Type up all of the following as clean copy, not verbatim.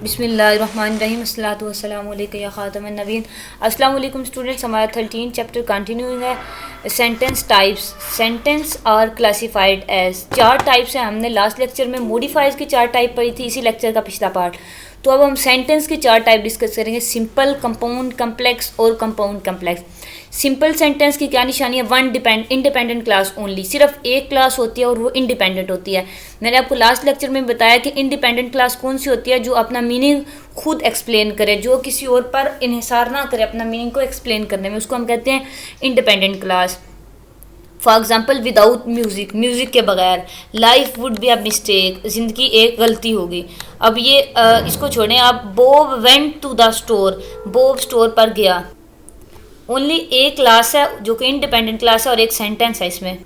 बिस्मिल्लाहिर्रहमानिर्रहीम अस्सलातु वस्सलामु अलैका या ख़ातमुन नबीय्यीन। अस्सलामु अलैकुम स्टूडेंट्स, हमारा 13 चैप्टर कंटिन्यूइंग है। Sentence types. Sentence are classified as, चार टाइप्स हैं। हमने लास्ट लेक्चर में मॉडिफायर्स की चार टाइप पढ़ी थी, इसी लेक्चर का पिछला पार्ट। तो अब हम सेंटेंस की चार टाइप डिस्कस करेंगे, सिंपल, कंपाउंड, कम्प्लेक्स और कंपाउंड कम्प्लेक्स। सिंपल सेंटेंस की क्या निशानी है? वन इंडिपेंडेंट क्लास ओनली, सिर्फ एक क्लास होती है और वो इंडिपेंडेंट होती है। मैंने आपको लास्ट लेक्चर में बताया कि इंडिपेंडेंट क्लास कौन सी होती है? जो अपना मीनिंग खुद एक्सप्लेन करे, जो किसी और पर इन्हिसार ना करे अपना मीनिंग को एक्सप्लेन करने में, उसको हम कहते हैं independent clause. For example, without music, music के बगैर। Life would be a mistake, ज़िंदगी एक गलती होगी। अब ये इसको छोड़ें आप। Bob went to the store, Bob store पर गया। ओनली एक क्लास है जो कि इंडिपेंडेंट क्लास है और एक सेंटेंस है इसमें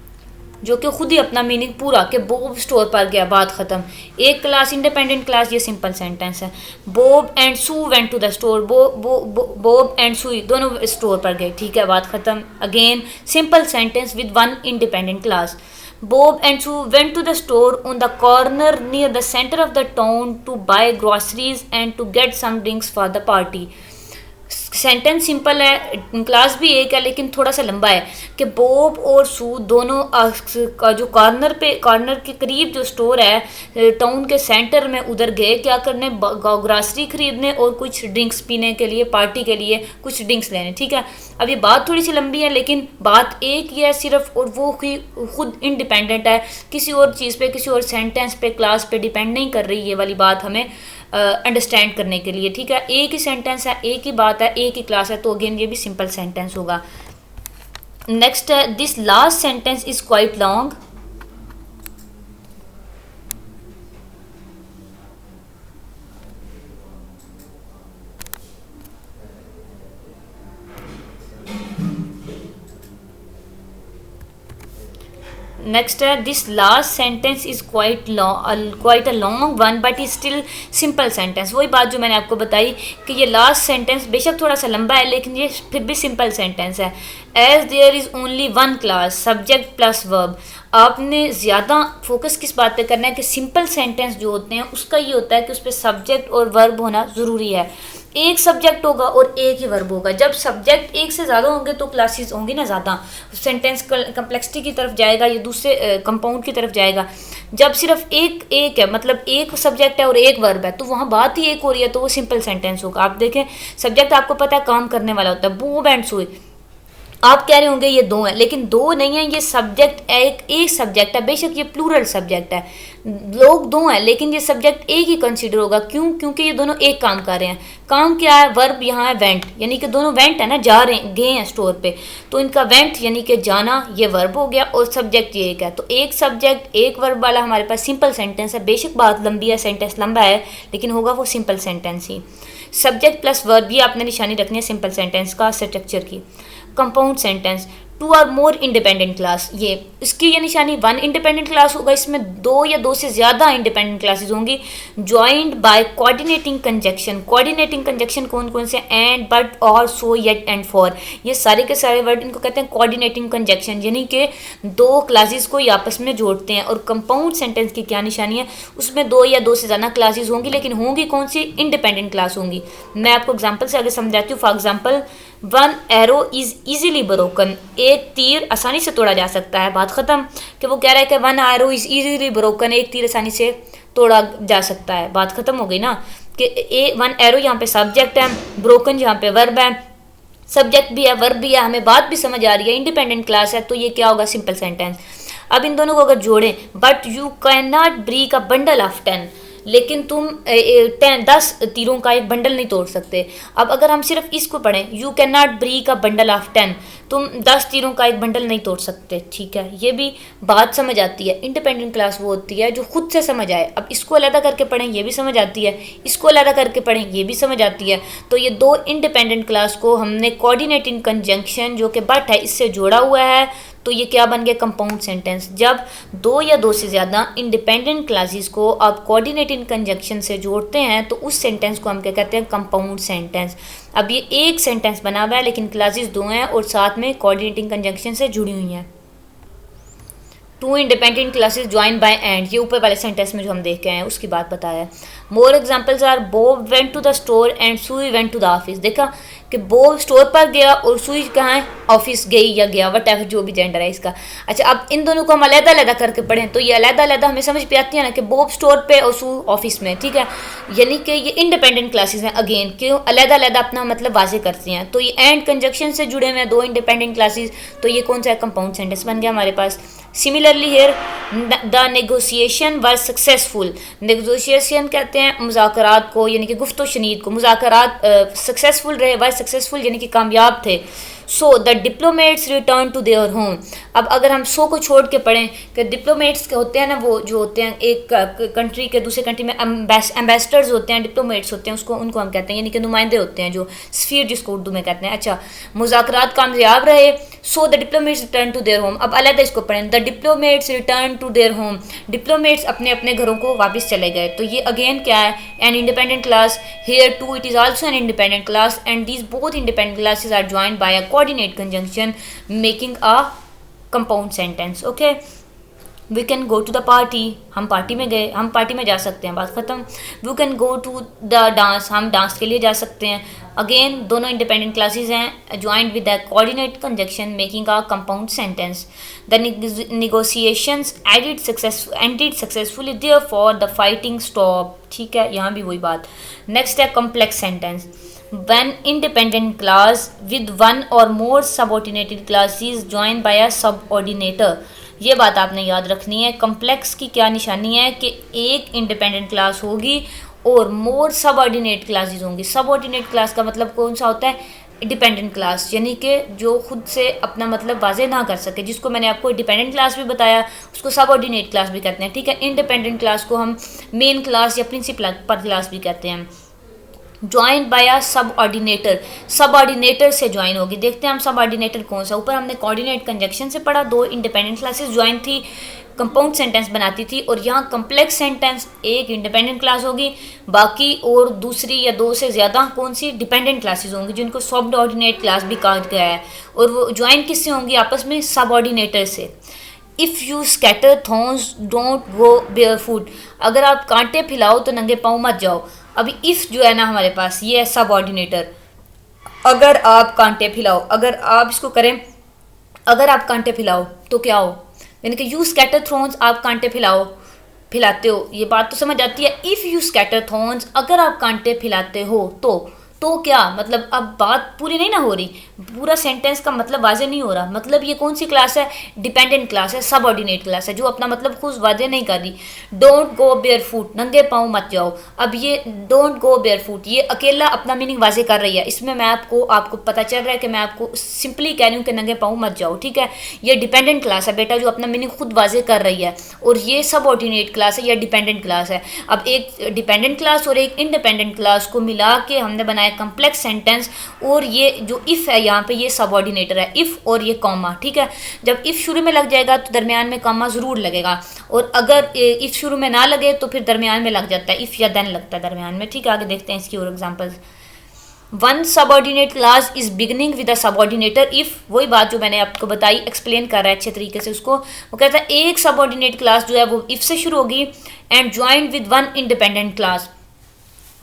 जो कि खुद ही अपना मीनिंग पूरा कि बॉब स्टोर पर गया, बात ख़त्म। एक क्लास इंडिपेंडेंट क्लास, ये सिंपल सेंटेंस है। Bob and Sue went to the store, Bob and Sue दोनों स्टोर पर गए, ठीक है, बात ख़त्म। Again simple sentence with one independent clause. Bob and Sue went to the store on the corner near the center of the town to buy groceries and to get some drinks for the party. Sentence simple है, class भी एक है, लेकिन थोड़ा सा लंबा है कि बॉब और सू दोनों का जो कॉर्नर के करीब जो स्टोर है टाउन के सेंटर में, उधर गए क्या करने? ग्रासरी खरीदने और कुछ ड्रिंक्स पीने के लिए, पार्टी के लिए कुछ ड्रिंक्स लेने, ठीक है। अब ये बात थोड़ी सी लंबी है लेकिन बात एक ही है सिर्फ, और वो खुद इंडिपेंडेंट है, किसी और चीज़ पे, किसी और सेंटेंस पे, क्लास पे डिपेंड नहीं कर रही। ये वाली बात हमें अंडरस्टैंड करने के लिए, ठीक है। एक ही सेंटेंस है, एक ही बात है, एक ही क्लास है, तो अगेन ये भी सिंपल सेंटेंस होगा। नेक्स्ट है, this last sentence is quite long. Next है, this last sentence is quite a long one but is still simple sentence. वही बात जो मैंने आपको बताई कि ये लास्ट सेंटेंस बेशक थोड़ा सा लंबा है लेकिन ये फिर भी सिंपल सेंटेंस है। As there is only one clause, subject plus verb. आपने ज़्यादा फोकस किस बात पे करना है कि सिंपल सेंटेंस जो होते हैं उसका ये होता है कि उस पर सब्जेक्ट और वर्ब होना ज़रूरी है। एक सब्जेक्ट होगा और एक ही वर्ब होगा। जब सब्जेक्ट एक से ज़्यादा होंगे तो क्लासेस होंगी ना ज़्यादा, सेंटेंस कम्प्लेक्सिटी की तरफ जाएगा, ये दूसरे कंपाउंड की तरफ जाएगा। जब सिर्फ एक है, मतलब एक सब्जेक्ट है और एक वर्ब है, तो वहाँ बात ही एक हो रही है, तो वो सिंपल सेंटेंस होगा। आप देखें, सब्जेक्ट आपको पता है काम करने वाला होता है, बॉब एंड सू। आप कह रहे होंगे ये दो हैं, लेकिन दो नहीं है, ये सब्जेक्ट एक सब्जेक्ट है। बेशक ये प्लूरल सब्जेक्ट है, लोग दो हैं, लेकिन ये सब्जेक्ट एक ही कंसीडर होगा। क्यों? क्योंकि ये दोनों एक काम कर रहे हैं। काम क्या है? वर्ब यहाँ है वेंट, यानी कि दोनों वेंट है ना, जा रहे हैं, गए हैं स्टोर पे, तो इनका वेंट यानी कि जाना, ये वर्ब हो गया और सब्जेक्ट ये एक है। तो एक सब्जेक्ट एक वर्ब वाला हमारे पास सिंपल सेंटेंस है। बेशक बात लंबी है, सेंटेंस लंबा है, लेकिन होगा वो सिंपल सेंटेंस ही। सब्जेक्ट प्लस वर्ब, ये आपने निशानी रखनी है सिंपल सेंटेंस का स्ट्रक्चर की। Compound sentence, two or more independent clause, ये इसकी ये निशानी वन इंडिपेंडेंट क्लास होगा। इसमें दो या दो से ज़्यादा इंडिपेंडेंट क्लासेस होंगी, joined bye coordinating conjunction. Coordinating conjunction कौन कौन से? एंड, बट, और, सो, येट एंड फॉर। ये सारे के सारे वर्ड इनको कहते हैं कोऑर्डिनेटिंग कंजक्शन, यानी कि दो क्लासेस को आपस में जोड़ते हैं। और कंपाउंड सेंटेंस की क्या निशानी है? उसमें दो या दो से ज़्यादा क्लासेस होंगी, लेकिन होंगी कौन सी? इंडिपेंडेंट क्लास होंगी। मैं आपको एग्जाम्पल से आगे समझाती हूँ। For example, one arrow is easily broken, एक तीर आसानी से तोड़ा जा सकता है, बात ख़त्म। कि वो कह रहा है कि one arrow is easily broken, एक तीर आसानी से तोड़ा जा सकता है, बात ख़त्म हो गई ना। कि वन एरो यहाँ पे सब्जेक्ट है, ब्रोकन यहाँ पे वर्ब है, सब्जेक्ट भी है, वर्ब भी है, हमें बात भी समझ आ रही है, इंडिपेंडेंट क्लास है, तो ये क्या होगा? Simple sentence. अब इन दोनों को अगर जोड़ें, but you can not break a bundle of 10, लेकिन तुम 10 तीरों का एक बंडल नहीं तोड़ सकते। अब अगर हम सिर्फ इसको पढ़ें, you can not break a bundle of 10, तुम 10 तीरों का एक बंडल नहीं तोड़ सकते, ठीक है। ये भी बात समझ आती है। इंडिपेंडेंट क्लास वो होती है जो खुद से समझ आए। अब इसको अलग करके पढ़ें, ये भी समझ आती है, इसको अलग करके पढ़ें, ये भी समझ आती है। तो ये दो इंडिपेंडेंट क्लास को हमने कोऑर्डिनेटिंग कंजंक्शन जो कि बट है इससे जोड़ा हुआ है, तो ये क्या बन गया? Compound sentence. जब दो या दो से ज़्यादा इंडिपेंडेंट क्लासेस को आप कोऑर्डिनेटिंग कंजंक्शन से जोड़ते हैं तो उस सेंटेंस को हम क्या कहते हैं? Compound sentence. अब ये एक सेंटेंस बना हुआ है लेकिन क्लासेस दो हैं और साथ में कोऑर्डिनेटिंग कंजंक्शन से जुड़ी हुई हैं। Two independent clauses join by and, ये ऊपर वाले सेंटेंस में जो हम देख के आए हैं उसकी बात बताया है। More examples are Bob went to the store and Sue went to the office. देखा कि बॉब स्टोर पर गया और सुई कहाँ है, ऑफिस गई या गया, वट एवर जो भी जेंडर है इसका। अच्छा, अब इन दोनों को हम अलग अलग करके पढ़ें तो ये अलग अलग हमें समझ पे आती है ना कि बॉब स्टोर पे और सू ऑफिस में, ठीक है। यानी कि ये इंडिपेंडेंट क्लासेस हैं, अगेन क्यों अलग अलग अपना मतलब वाजे करती हैं। तो ये एंड कंजक्शन से जुड़े हुए हैं दो इंडिपेंडेंट क्लासेस, तो ये कौन सा कंपाउंड सेंटेंस बन गया हमारे पास। Similarly here the negotiation were successful. Negotiation कहते हैं मुज़ाकरात को, यानी कि गुफ्तो शनीद को। मुज़ाकरात सक्सेसफुल रहे, वर सक्सेसफुल यानी कि कामयाब थे। So the diplomats return to their home. अब अगर हम सो को छोड़ के पढ़ें कि डिप्लोमेट्स के होते हैं ना, वो जो होते हैं एक कंट्री के दूसरे कंट्री में एम्बेसडर्स होते हैं, डिप्लोमेट्स होते हैं, उसको उनको हम कहते हैं यानी कि नुमाइंदे होते हैं, जो स्फीयर जिसको उर्दू में कहते हैं। अच्छा, मुज़ाकरात कामयाब रहे, so the diplomats return to their home. अब अलग इसको पढ़ें, the diplomats return to their home. Diplomats अपने अपने घरों को वापस चले गए। तो ये अगेन क्या है, an independent clause. Here too it is also an independent clause and these both independent clauses are joined by a coordinate conjunction making a compound sentence. Okay, we can go to the party, हम party में गए, हम party में जा सकते हैं, बात खत्म। we can go to the dance, हम डांस के लिए जा सकते हैं। अगेन दोनों इंडिपेंडेंट क्लासेस हैं, joint with the coordinate conjunction making a compound sentence. The negotiations ended successfully therefore the fighting stopped। ठीक है, यहाँ भी वही बात। नेक्स्ट है complex sentence. When independent class with one or more subordinated classes joined by a subordinator। ये बात आपने याद रखनी है। कॉम्प्लेक्स की क्या निशानी है कि एक इंडिपेंडेंट क्लास होगी और मोर सबऑर्डिनेट क्लासेस होंगी। सबऑर्डिनेट क्लास का मतलब कौन सा होता है, डिपेंडेंट क्लास, यानी कि जो खुद से अपना मतलब वाजे ना कर सके, जिसको मैंने आपको डिपेंडेंट क्लास भी बताया, उसको सबऑर्डिनेट क्लास भी कहते हैं। ठीक है, इंडिपेंडेंट क्लास को हम मेन क्लास या प्रिंसिपल क्लास भी कहते हैं। ज्वाइन बाय अ सब ऑर्डिनेटर, सब ऑर्डिनेटर से ज्वाइन होगी। देखते हैं हम सब ऑर्डिनेटर कौन सा। ऊपर हमने कोऑर्डिनेट कंजक्शन से पढ़ा, दो इंडिपेंडेंट क्लासेस ज्वाइन थी, कंपाउंड सेंटेंस बनाती थी। और यहाँ कम्प्लेक्स सेंटेंस, एक इंडिपेंडेंट क्लास होगी, बाकी और दूसरी या दो से ज़्यादा कौन सी डिपेंडेंट क्लासेस होंगी, जिनको सब ऑर्डिनेट क्लास भी कहा गया है। और वो ज्वाइन किससे होंगी आपस में, सब ऑर्डिनेटर से। If you scatter thorns don't go bear foot. अगर आप कांटे फैलाओ तो नंगे पाँव मत जाओ। अभी इफ़ जो है ना हमारे पास, ये है सब ऑर्डिनेटर। अगर आप कांटे फैलाओ, अगर आप इसको करें, अगर आप कांटे फैलाओ तो क्या हो, यानी कि यू स्कैटर थ्रोन्स, आप कांटे फैलाते हो, ये बात तो समझ आती है। इफ़ यू स्कैटर थॉर्न्स, अगर आप कांटे फैलाते हो तो क्या मतलब, अब बात पूरी नहीं ना हो रही, पूरा सेंटेंस का मतलब वाजे नहीं हो रहा। मतलब ये कौन सी क्लास है, डिपेंडेंट क्लास है, सब ऑर्डिनेट क्लास है, जो अपना मतलब खुद वाजे नहीं कर रही। डोंट गो बेयर फुट, नंगे पाँव मत जाओ। अब ये डोंट गो बेयर फुट, ये अकेला अपना मीनिंग वाजे कर रही है। इसमें मैं आपको पता चल रहा है कि मैं आपको सिंपली कह रही हूँ कि नंगे पाँव मत जाओ। ठीक है, ये डिपेंडेंट क्लास है बेटा, जो अपना मीनिंग खुद वाजे कर रही है। और ये सब ऑर्डिनेट क्लास है या डिपेंडेंट क्लास है। अब एक डिपेंडेंट क्लास और एक इंडिपेंडेंट क्लास को मिला के हमने बनाया कम्प्लेक्स सेंटेंस। और ये जो इफ़ है यहाँ पे, ये सबऑर्डिनेटर है, इफ़ और ये कॉमा। ठीक है, जब इफ़ शुरू में लग जाएगा तो दरमियान में कॉमा ज़रूर लगेगा, और अगर इफ़ शुरू में ना लगे तो फिर दरमियान में लग जाता है, इफ़ या देन लगता है दरमियान में। ठीक है, आगे देखते हैं इसकी और examples. One subordinate clause is beginning with a subordinator if, वही बात जो मैंने आपको बताई, एक्सप्लेन कर रहा है अच्छे तरीके से उसको। वो कहता है एक सबऑर्डिनेट क्लास जो है वो इफ़ से शुरू होगी, and join with one independent class,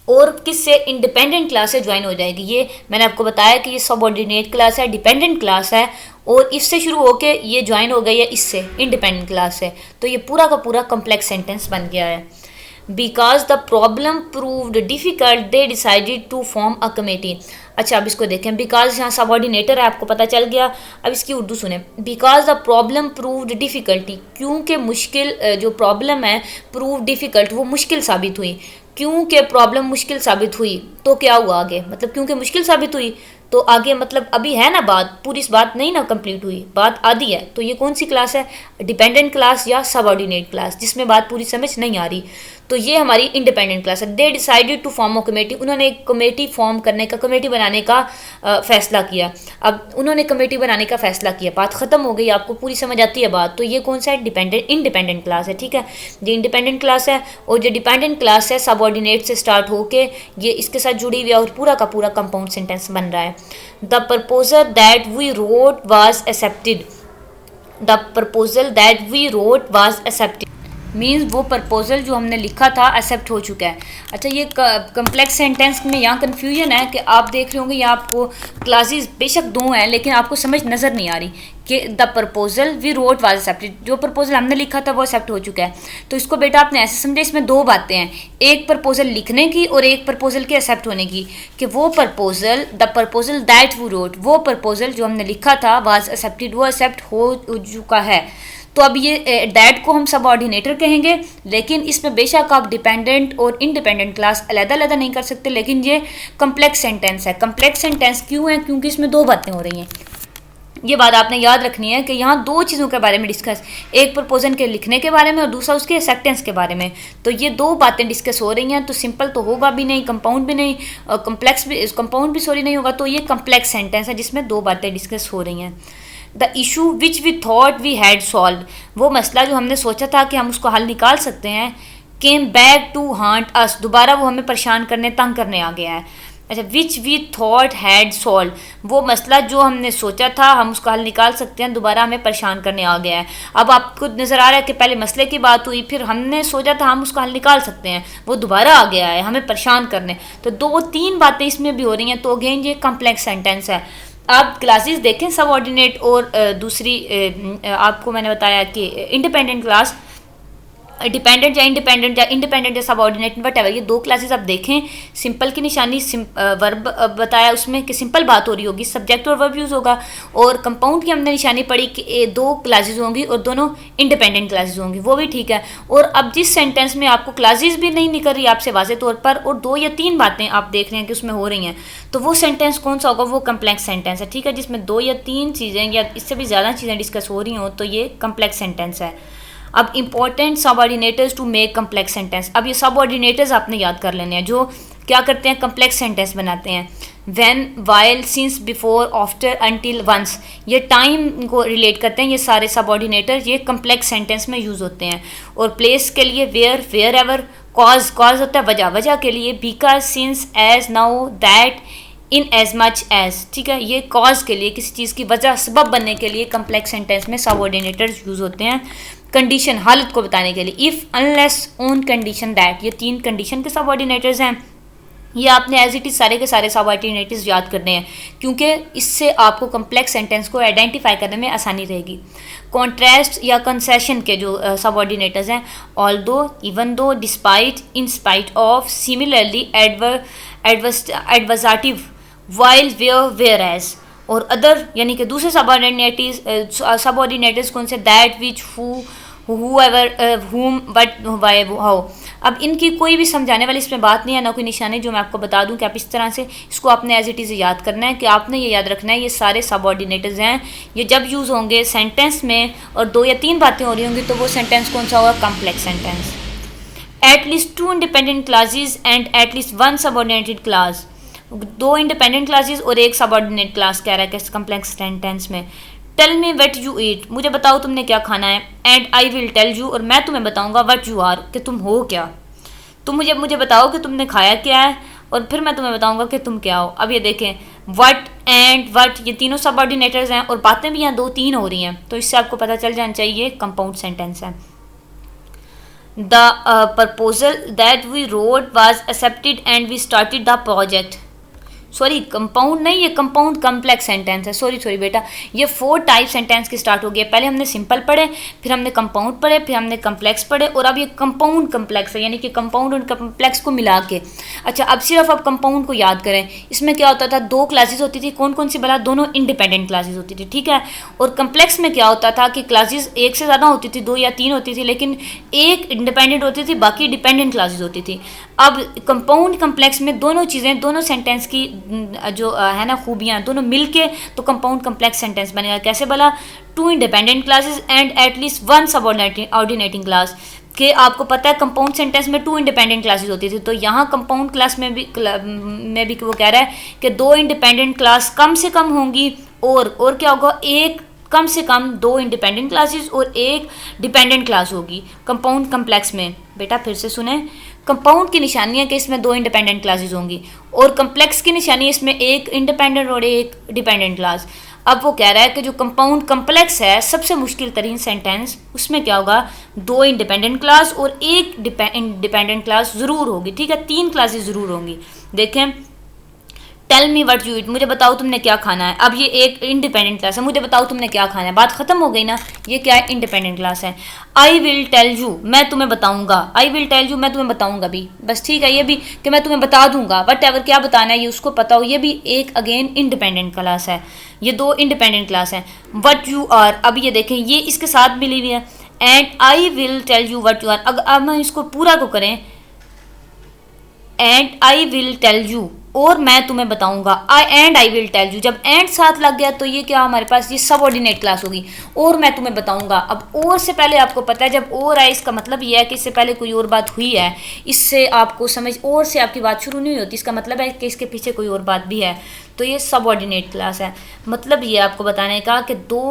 और किससे, इंडिपेंडेंट क्लास से ज्वाइन हो जाएगी। ये मैंने आपको बताया कि ये सबऑर्डिनेट क्लास है, डिपेंडेंट क्लास है, और इफ से शुरू होके ये ज्वाइन हो गई है इससे, इंडिपेंडेंट क्लास है। तो ये पूरा का पूरा कम्प्लेक्स सेंटेंस बन गया है। Because the problem proved difficult they decided to form a committee. अच्छा, अब इसको देखें, बिकॉज यहाँ सबऑर्डिनेटर है, आपको पता चल गया। अब इसकी उर्दू सुने, because the problem proved difficulty, क्योंकि मुश्किल जो प्रॉब्लम है, प्रूव डिफ़िकल्ट, वो मुश्किल साबित हुई। क्योंकि प्रॉब्लम मुश्किल साबित हुई तो क्या हुआ आगे, मतलब क्योंकि मुश्किल साबित हुई तो आगे मतलब अभी है ना बात, पूरी इस बात नहीं ना कंप्लीट हुई, बात आधी है। तो ये कौन सी क्लास है, डिपेंडेंट क्लास या सबऑर्डिनेट क्लास, जिसमें बात पूरी समझ नहीं आ रही। तो ये हमारी इंडिपेंडेंट क्लास है। They decided to form a committee, उन्होंने एक कमेटी फॉर्म करने का, कमेटी बनाने का फैसला किया। अब उन्होंने कमेटी बनाने का फैसला किया, बात ख़त्म हो गई, आपको पूरी समझ आती है बात। तो ये कौन सा है, इंडिपेंडेंट क्लास है। ठीक है, ये इंडिपेंडेंट क्लास है, और जो डिपेंडेंट क्लास है सबऑर्डिनेट से स्टार्ट होके ये इसके साथ जुड़ी हुई है, और पूरा का पूरा कंपाउंड सेंटेंस बन रहा है। The proposal that we wrote was accepted, the proposal that we wrote was accepted, means वो प्रपोजल जो हमने लिखा था एक्सेप्ट हो चुका है। अच्छा, ये कम्प्लेक्स सेंटेंस में यहाँ कन्फ्यूजन है कि आप देख रहे होंगे यहाँ आपको क्लासेस बेशक दो हैं लेकिन आपको समझ नज़र नहीं आ रही कि the proposal we wrote was accepted, जो प्रपोजल हमने लिखा था वो एक्सेप्ट हो चुका है। तो इसको बेटा आपने ऐसे समझे, इसमें दो बातें हैं, एक प्रपोजल लिखने की और एक प्रपोजल के एक्सेप्ट होने की, कि वो proposal the proposal that we wrote, वो प्रपोजल जो हमने लिखा था वाज एक्सेप्टेड, वो एक्सेप्ट हो चुका है। तो अब ये दैट को हम सबऑर्डिनेटर कहेंगे, लेकिन इसमें बेशक आप डिपेंडेंट और इंडिपेंडेंट क्लास अलग-अलग नहीं कर सकते, लेकिन ये कम्प्लेक्स सेंटेंस है। कम्प्लेक्स सेंटेंस क्यों है? क्योंकि इसमें दो बातें हो रही हैं। ये बात आपने याद रखनी है कि यहाँ दो चीज़ों के बारे में डिस्कस, एक प्रपोजल के लिखने के बारे में और दूसरा उसके एक्सेप्टेंस के बारे में। तो ये दो बातें डिस्कस हो रही हैं, तो सिंपल तो होगा भी नहीं, कंपाउंड भी नहीं, कम्प्लेक्स भी, कंपाउंड भी सॉरी नहीं होगा। तो ये कम्प्लेक्स सेंटेंस है जिसमें दो बातें डिस्कस हो रही हैं। The issue which we thought we had solve, वो मसला जो हमने सोचा था कि हम उसको हल निकाल सकते हैं, केम बैक टू हांट अस, दोबारा वो हमें परेशान करने, तंग करने आ गया है। अच्छा, which we thought had solve, वो मसला जो हमने सोचा था हम उसका हल निकाल सकते हैं, दोबारा हमें परेशान करने आ गया है। अब आपको नज़र आ रहा है कि पहले मसले की बात हुई, फिर हमने सोचा था हम उसका हल निकाल सकते हैं, वो दोबारा आ गया है हमें परेशान करने। तो दो तीन बातें इसमें भी हो रही हैं। तो अगेन ये कम्प्लेक्स सेंटेंस है। आप क्लासेस देखें सबऑर्डिनेट और दूसरी आपको मैंने बताया कि इंडिपेंडेंट क्लास, डिपेंडेंट या इंडिपेंडेंट या सबऑर्डिनेट वट एवर, ये दो क्लासेस आप देखें, सिंपल की निशानी वर्ब बताया उसमें कि सिंपल बात हो रही होगी, सब्जेक्ट और वर्ब यूज़ होगा। और कंपाउंड की हमने निशानी पढ़ी कि दो क्लासेस होंगी और दोनों इंडिपेंडेंट क्लासेस होंगी, वो भी ठीक है। और अब जिस सेंटेंस में आपको क्लासेस भी नहीं निकल रही आपसे वाज़े तौर पर, और दो या तीन बातें आप देख रहे हैं कि उसमें हो रही हैं, तो वो सेंटेंस कौन सा होगा? वो कम्प्लेक्स सेंटेंस है, ठीक है, जिसमें दो या तीन चीज़ें या इससे भी ज़्यादा चीज़ें डिस्कस हो रही हों, तो ये कम्प्लेक्स सेंटेंस है। अब important subordinators to make complex sentence, अब ये सबऑर्डिनेटर्स आपने याद कर लेने हैं जो क्या करते हैं, कम्प्लेक्स सेंटेंस बनाते हैं। When, while, since, before, after, until, once, ये टाइम को रिलेट करते हैं। ये सारे सबऑर्डिनेटर ये कम्प्लेक्स सेंटेंस में यूज़ होते हैं। और प्लेस के लिए वेयर, वेयर एवर, कॉज होता है वजह, वजह के लिए because, since, as, now, that, in as much as, ठीक है, ये कॉज के लिए, किसी चीज़ की वजह, सबब बनने के लिए कम्प्लेक्स सेंटेंस में सबऑर्डिनेटर्स यूज़ होते हैं। कंडीशन, हालत को बताने के लिए, if, unless, on condition that, ये तीन कंडीशन के सबऑर्डिनेटर्स हैं। ये आपने एज इट इज़ सारे के सारे सबऑर्डिनेटर्स याद करने हैं, क्योंकि इससे आपको कम्प्लेक्स सेंटेंस को आइडेंटिफाई करने में आसानी रहेगी। कॉन्ट्रास्ट या कंसेशन के जो सबऑर्डिनेटर्स हैं, although, even though, despite, in spite of, similarly, adversative, while, where, whereas. और अदर यानी कि दूसरे सबऑर्डिनेटर्स कौन से? That, which, who, whoever, whom, but, why, how। अब इनकी कोई भी समझाने वाली इसमें बात नहीं है, ना कोई निशानी जो मैं आपको बता दूं कि आप इस तरह से इसको आपने एज इट इज़ याद करना है कि आपने ये याद रखना है ये सारे सबऑर्डिनेटर्स हैं, ये जब यूज़ होंगे सेंटेंस में और दो या तीन बातें हो रही होंगी तो वो सेंटेंस कौन सा होगा? Complex sentence. At least two independent clauses and at least one subordinated clause, दो इंडिपेंडेंट क्लासेस और एक सबऑर्डिनेट क्लास कह रहा है कम्प्लेक्स सेंटेंस में। Tell me what you eat, मुझे बताओ तुमने क्या खाना है। And I will tell you, और मैं तुम्हें बताऊंगा व्हाट यू आर, कि तुम हो क्या। तुम मुझे बताओ कि तुमने खाया क्या है, और फिर मैं तुम्हें बताऊंगा कि तुम क्या हो। अब ये देखें, व्हाट एंड व्हाट ये तीनों सबऑर्डिनेटर्स हैं और बातें भी यहाँ दो तीन हो रही हैं, तो इससे आपको पता चल जाना चाहिए कंपाउंड सेंटेंस है। The proposal that we wrote was accepted and we started the project, sorry compound नहीं, ये कंपाउंड कम्प्लेक्स सेंटेंस है, सॉरी बेटा, ये 4 टाइप सेंटेंस के स्टार्ट हो गए। पहले हमने सिंपल पढ़े, फिर हमने कंपाउंड पढ़े, फिर हमने कम्प्लेक्स पढ़े, और अब ये कंपाउंड कम्प्लेक्स है, यानी कि कंपाउंड और कम्प्लेक्स को मिला के। अच्छा, अब सिर्फ आप कंपाउंड को याद करें। इसमें क्या होता था? दो क्लासेस होती थी, कौन कौन सी भला? दोनों इंडिपेंडेंट क्लासेस होती थी, ठीक है। और कम्प्लेक्स में क्या होता था कि क्लासेस एक से ज़्यादा होती थी, 2 या 3 होती थी, लेकिन एक इंडिपेंडेंट होती थी, बाकी डिपेंडेंट क्लासेस होती थी। अब कंपाउंड कम्प्लेक्स में दोनों चीज़ें, दोनों सेंटेंस की जो है ना खूबियाँ, दोनों मिलके तो कंपाउंड कम्प्लेक्स सेंटेंस बनेगा। कैसे भला? 2 independent classes and at least 1 subordinating class, कि आपको पता है कंपाउंड सेंटेंस में 2 इंडिपेंडेंट क्लासेस होती थी, तो यहाँ कंपाउंड क्लास में भी वो कह रहा है कि 2 इंडिपेंडेंट क्लास कम से कम होंगी, और क्या होगा? एक कम से कम 2 इंडिपेंडेंट क्लासेस और एक डिपेंडेंट क्लास होगी कंपाउंड कम्प्लेक्स में। बेटा फिर से सुने, कंपाउंड की निशानी है कि इसमें 2 इंडिपेंडेंट क्लासेस होंगी, और कम्प्लेक्स की निशानी है इसमें एक इंडिपेंडेंट और एक डिपेंडेंट क्लास। अब वो कह रहा है कि जो कंपाउंड कम्प्लेक्स है सबसे मुश्किल तरीन सेंटेंस, उसमें क्या होगा, 2 इंडिपेंडेंट क्लास और 1 डिपेंडेंट क्लास ज़रूर होगी, ठीक है, 3 क्लासेस ज़रूर होंगी। देखें, tell me what you eat, मुझे बताओ तुमने क्या खाना है। अब ये एक इंडिपेंडेंट क्लास है, मुझे बताओ तुमने क्या खाना है, बात खत्म हो गई ना, ये क्या है, इंडिपेंडेंट क्लास है। आई विल टेल यू, मैं तुम्हें बताऊंगा, आई विल टेल यू, मैं तुम्हें बताऊंगा भी, बस ठीक है, ये भी कि मैं तुम्हें बता दूंगा, वट एवर क्या बताना है ये उसको पता हो, ये भी एक अगेन इंडिपेंडेंट क्लास है। ये 2 इंडिपेंडेंट क्लास हैं। वट यू आर, अब ये देखें ये इसके साथ मिली हुई है, and I will tell you what you are. अगर अब हम इसको पूरा को करें, and I will tell you, और मैं तुम्हें बताऊंगा, आई विल टेल यू, जब एंड साथ लग गया तो ये क्या हमारे पास, ये सबऑर्डिनेट क्लास होगी, और मैं तुम्हें बताऊंगा। अब और से पहले आपको पता है, जब और आए इसका मतलब ये है कि इससे पहले कोई और बात हुई है, इससे आपको समझ, और से आपकी बात शुरू नहीं होती, इसका मतलब है कि इसके पीछे कोई और बात भी है, तो ये सबऑर्डिनेट क्लास है। मतलब ये आपको बताने का कि 2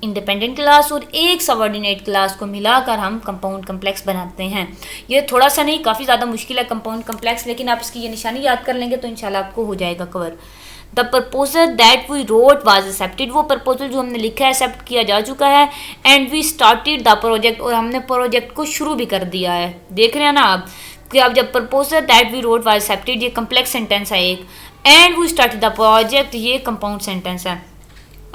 इंडिपेंडेंट क्लास और 1 सबऑर्डिनेट क्लास को मिलाकर हम कंपाउंड कम्प्लेक्स बनाते हैं। ये थोड़ा सा नहीं, काफ़ी ज़्यादा मुश्किल है कंपाउंड कम्प्लेक्स, लेकिन आप इसकी ये निशानी याद कर लेंगे तो इंशाल्लाह आपको हो जाएगा cover. The proposal that we wrote was accepted, वो प्रपोजल जो हमने लिखा है एक्सेप्ट किया जा चुका है। And we started the project, और हमने प्रोजेक्ट को शुरू भी कर दिया है। देख रहे हैं ना आप कि अब जब proposal that we wrote was accepted, ये कम्प्लेक्स सेंटेंस है एक, and we started the project, ये कंपाउंड सेंटेंस है।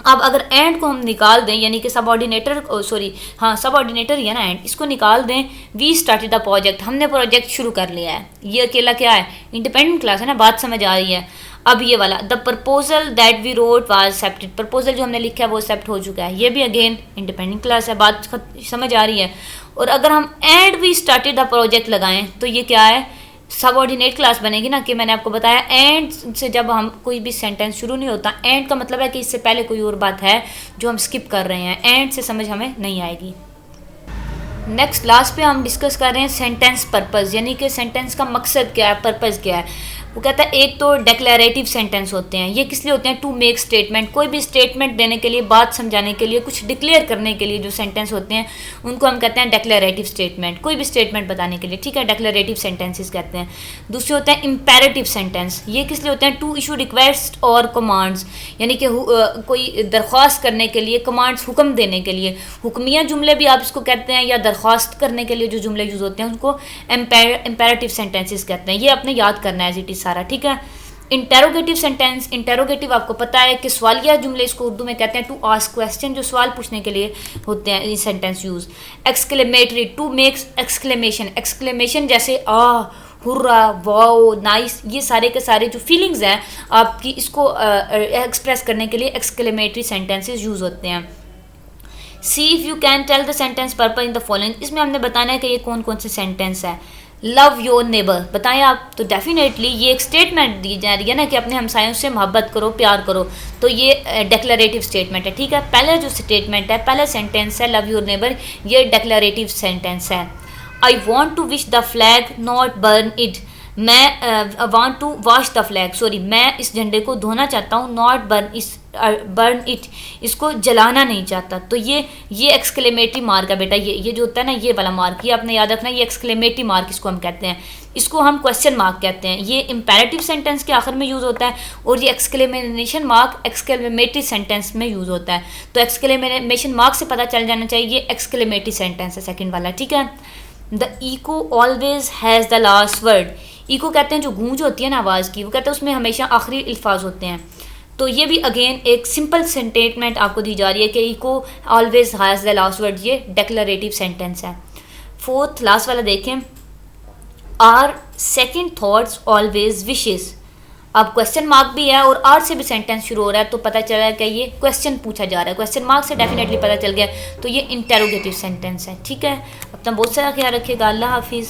अब अगर एंड को हम निकाल दें, यानी कि सबऑर्डिनेटर, सॉरी हाँ सबऑर्डिनेटर ही है ना एंड, इसको निकाल दें, वी स्टार्टेड द प्रोजेक्ट, हमने प्रोजेक्ट शुरू कर लिया है। ये अकेला क्या है, इंडिपेंडेंट क्लास है ना, बात समझ आ रही है। अब ये वाला the proposal that we wrote was accepted, proposal जो हमने लिखा है वो एक्सेप्ट हो चुका है, ये भी अगेन इंडिपेंडेंट क्लास है, बात समझ आ रही है। और अगर हम and we started the project लगाएं तो ये क्या है, सबऑर्डिनेट क्लास बनेगी ना, कि मैंने आपको बताया एंड से जब हम कोई भी सेंटेंस शुरू नहीं होता, एंड का मतलब है कि इससे पहले कोई और बात है जो हम स्किप कर रहे हैं, एंड से समझ हमें नहीं आएगी। नेक्स्ट लास्ट पे हम डिस्कस कर रहे हैं सेंटेंस पर्पस, यानी कि सेंटेंस का मकसद क्या है, पर्पस क्या है। वो कहता है एक तो डेक्लेरेटिव सेंटेंस होते हैं, ये किस लिए होते हैं, टू मेक स्टेटमेंट, कोई भी स्टेटमेंट देने के लिए, बात समझाने के लिए, कुछ डिक्लेयर करने के लिए जो सेंटेंस होते हैं उनको हम कहते हैं डेक्लेरेटिव स्टेटमेंट, कोई भी स्टेटमेंट बताने के लिए, ठीक है, डेक्लेरेटिव सेंटेंसेस कहते हैं। दूसरे होते हैं इम्पेरेटिव सेंटेंस, ये किस लिए होते हैं, टू इशू रिक्वेस्ट और कमांड्स, यानी कि कोई दरख्वास्त करने के लिए, कमांड्स हुक्म देने के लिए, हुक्मिया जुमले भी आप इसको कहते हैं, या दरख्वास्त करने के लिए जो जुमले यूज़ होते हैं उनको इम्पेरेटिव सेंटेंसेस कहते हैं। ये आपने याद करना है एज सारा, ठीक है। इंटेरोगेटिव सेंटेंस, इंटेरोगेटिव आपको पता है कि सवालिया जुमले इसको उर्दू में कहते हैं, टू आस्क क्वेश्चन, जो सवाल पूछने के लिए होते हैं ये sentence use. Exclamatory, to makes exclamation, exclamation जैसे आ, हुर्रा, वाओ, नाइस, ये सारे के सारे जो फीलिंग्स हैं आपकी, इसको एक्सप्रेस करने के लिए एक्सक्लेमेटरी सेंटेंसेस यूज होते हैं। See if you can tell the sentence purpose in the following, इसमें हमने बताना है कि ये कौन कौन से सेंटेंस है। लव योर नेबर, बताएं आप, तो डेफिनेटली ये एक स्टेटमेंट दी जा रही है ना कि अपने हमसायों से मोहब्बत करो, प्यार करो, तो ये डेक्लरेटिव स्टेटमेंट है, ठीक है। पहला जो स्टेटमेंट है, पहला सेंटेंस है लव योर नेबर, ये डेक्लरेटिव सेंटेंस है। I want to wish the flag not burn it, मैं want to wash the flag, sorry मैं इस झंडे को धोना चाहता हूँ, नॉट बर्न इट, इसको जलाना नहीं चाहता। तो ये एक्सक्लेमेटरी मार्क है बेटा, ये जो होता है ना, ये वाला मार्क, ये आपने याद रखना, ये एक्सक्लेमेटरी मार्क इसको हम कहते हैं, इसको हम क्वेश्चन मार्क कहते हैं। ये इंपेरेटिव सेंटेंस के आखिर में यूज़ होता है, और ये एक्सक्लेमेशन मार्क एक्सक्लेमेटरी सेंटेंस में यूज़ होता है। तो एक्सक्लेमेशन मार्क से पता चल जाना चाहिए, ये एक्सक्लेमेटरी सेंटेंस है सेकेंड वाला, ठीक है। The echo always has the last word, echo कहते हैं जो गूंज होती है ना आवाज़ की, वो कहते हैं उसमें हमेशा आखिरी अल्फाज होते हैं। तो ये भी अगेन एक सिंपल स्टेटमेंट आपको दी जा रही है कि echo always has the last word, ये डेक्लरेटिव सेंटेंस है। फोर्थ लास्ट वाला देखें, are second thoughts always wishes, अब क्वेश्चन मार्क भी है और आर से भी सेंटेंस शुरू हो रहा है, तो पता चला कि ये क्वेश्चन पूछा जा रहा है, क्वेश्चन मार्क से डेफिनेटली पता चल गया, तो ये इंटेरोगेटिव सेंटेंस है, ठीक है। अपना बहुत सारा ख्याल रखिएगा, अल्लाह हाफिज़।